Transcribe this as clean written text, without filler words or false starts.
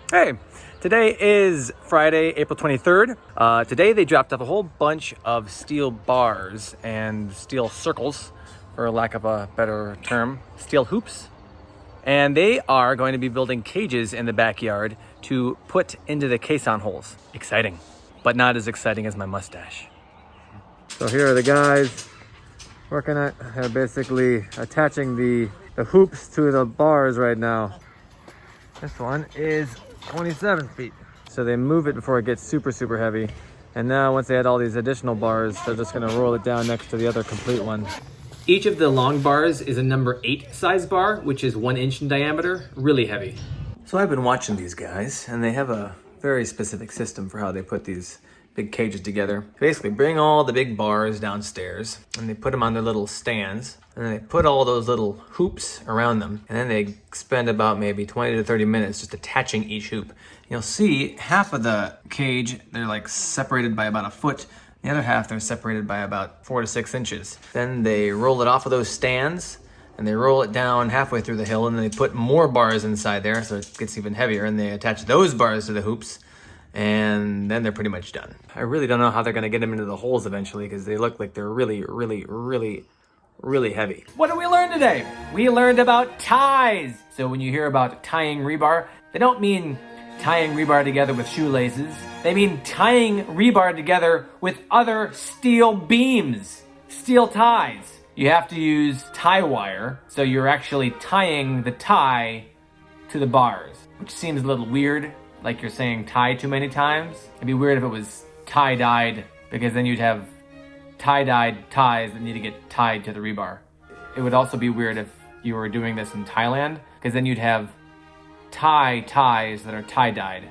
Hey, today is Friday, April 23rd. Today they dropped off a whole bunch of steel bars and steel circles, for lack of a better term, steel hoops. And they are going to be building cages in the backyard to put into the caisson holes. Exciting, but not as exciting as my mustache. So here are the guys working at, they're basically attaching the hoops to the bars right now. This one is 27 feet. So they move it before it gets super heavy. And now once they add all these additional bars, they're just gonna roll it down next to the other complete one. Each of the long bars is a number 8 size bar, which is 1 inch in diameter, really heavy. So I've been watching these guys, and they have a very specific system for how they put these big cages together. Basically bring all the big bars downstairs, and they put them on their little stands, and then they put all those little hoops around them, and then they spend about maybe 20 to 30 minutes just attaching each hoop. You'll see half of the cage, they're like separated by about a foot. The other half, they're separated by about 4 to 6 inches. Then they roll it off of those stands, and they roll it down halfway through the hill, and then they put more bars inside there, so it gets even heavier, and they attach those bars to the hoops, and then they're pretty much done. I really don't know how they're gonna get them into the holes eventually, because they look like they're really heavy. What did we learn today? We learned about ties. So when you hear about tying rebar, they don't mean tying rebar together with shoelaces. They mean tying rebar together with other steel beams, steel ties. You have to use tie wire, so you're actually tying the tie to the bars, which seems a little weird, like you're saying tie too many times. It'd be weird if it was tie-dyed, because then you'd have tie-dyed ties that need to get tied to the rebar. It would also be weird if you were doing this in Thailand, because then you'd have ties that are tie-dyed.